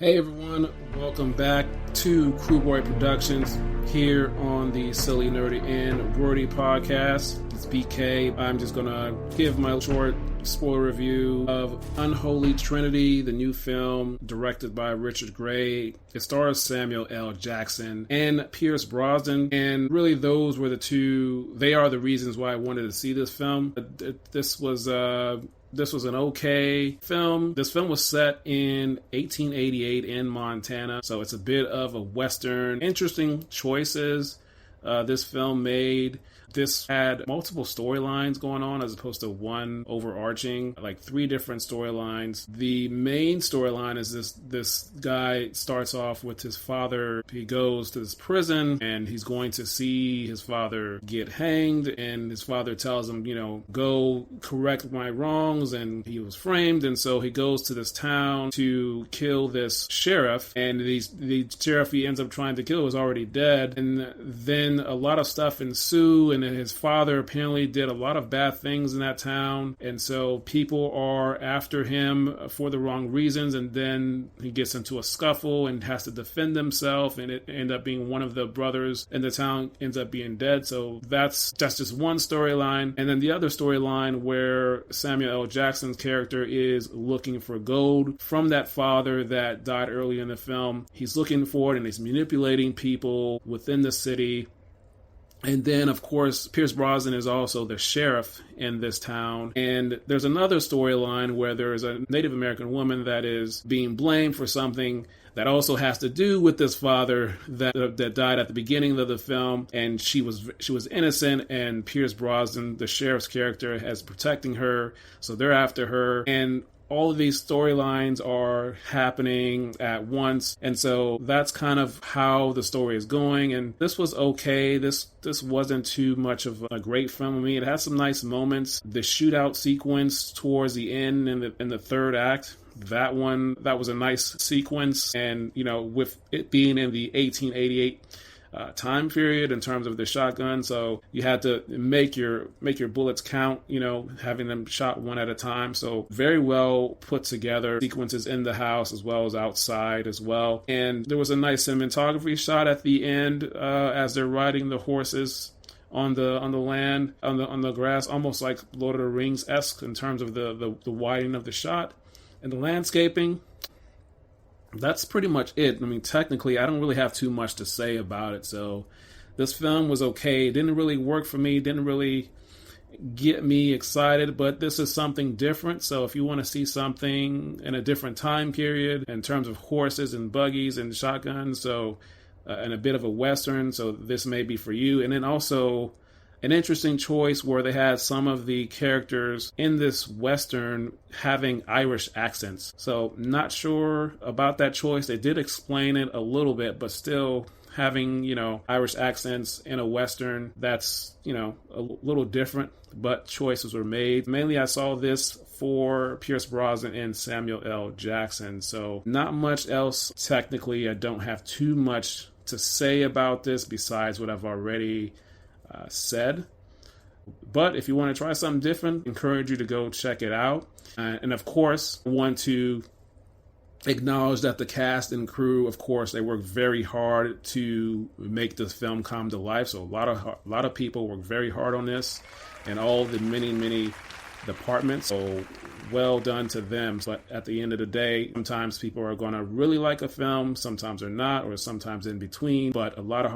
Hey everyone, welcome back to Crewboy Productions here on the Silly, Nerdy, and Wordy podcast. It's BK. I'm just gonna give my short spoiler review of Unholy Trinity, the new film directed by Richard Gray. It stars Samuel L. Jackson and Pierce Brosnan, and really those were they are the reasons why I wanted to see this film. This was an okay film. This film was set in 1888 in Montana, so it's a bit of a Western. Interesting choices this film made. This had multiple storylines going on as opposed to one overarching, like three different storylines. The main storyline is this guy starts off with his father. He goes to this prison and he's going to see his father get hanged, and his father tells him, go correct my wrongs, and he was framed, and so he goes to this town to kill this sheriff, and the sheriff he ends up trying to kill is already dead, and then a lot of stuff ensue, and his father apparently did a lot of bad things in that town, and so people are after him for the wrong reasons, and then he gets into a scuffle and has to defend himself, and it ends up being one of the brothers in the town ends up being dead. So that's just one storyline. And then the other storyline where Samuel L. Jackson's character is looking for gold from that father that died early in the film. He's looking for it and he's manipulating people within the city. And then, of course, Pierce Brosnan is also the sheriff in this town. And there's another storyline where there is a Native American woman that is being blamed for something that also has to do with this father that died at the beginning of the film. And she was innocent, and Pierce Brosnan, the sheriff's character, is protecting her. So they're after her. And all of these storylines are happening at once, and so that's kind of how the story is going. And this was okay. This wasn't too much of a great film to me. It had some nice moments. The shootout sequence towards the end in the third act, that was a nice sequence. And with it being in the 1888 time period in terms of the shotgun, so you had to make your bullets count, having them shot one at a time. So very well put together sequences in the house as well as outside as well. And there was a nice cinematography shot at the end as they're riding the horses on the land, on the grass, almost like Lord of the Rings-esque in terms of the widening of the shot and the landscaping. That's pretty much it. I mean, technically, I don't really have too much to say about it. So this film was okay. It didn't really work for me. Didn't really get me excited, but this is something different. So if you want to see something in a different time period in terms of horses and buggies and shotguns, and a bit of a Western, so this may be for you. And then also an interesting choice where they had some of the characters in this Western having Irish accents. So not sure about that choice. They did explain it a little bit, but still having, Irish accents in a Western, that's, a little different, but choices were made. Mainly I saw this for Pierce Brosnan and Samuel L. Jackson. So not much else technically. I don't have too much to say about this besides what I've already said. But if you want to try something different, I encourage you to go check it out. And of course, I want to acknowledge that the cast and crew, of course, they worked very hard to make this film come to life. So a lot of people worked very hard on this, and all the many departments. So well done to them. But at the end of the day, sometimes people are going to really like a film, sometimes they're not, or sometimes in between. But a lot of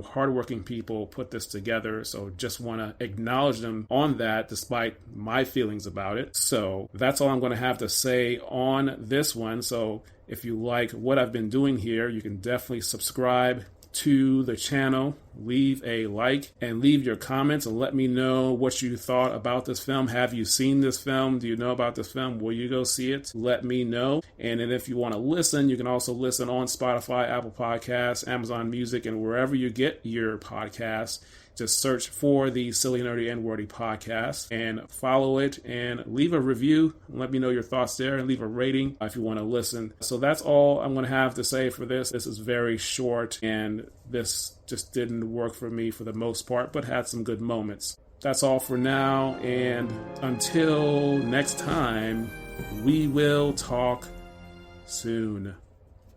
hardworking people put this together, so just want to acknowledge them on that despite my feelings about it. So that's all I'm going to have to say on this one. So if you like what I've been doing here, you can definitely subscribe to the channel, leave a like, and leave your comments and let me know what you thought about this film. Have you seen this film? Do you know about this film? Will you go see it? Let me know. And then if you want to listen, you can also listen on Spotify, Apple Podcasts, Amazon Music, and wherever you get your podcasts. Just search for the Silly, Nerdy, and Wordy podcast and follow it and leave a review. Let me know your thoughts there and leave a rating if you want to listen. So that's all I'm going to have to say for this. This is very short and this just didn't work for me for the most part, but had some good moments. That's all for now. And until next time, we will talk soon.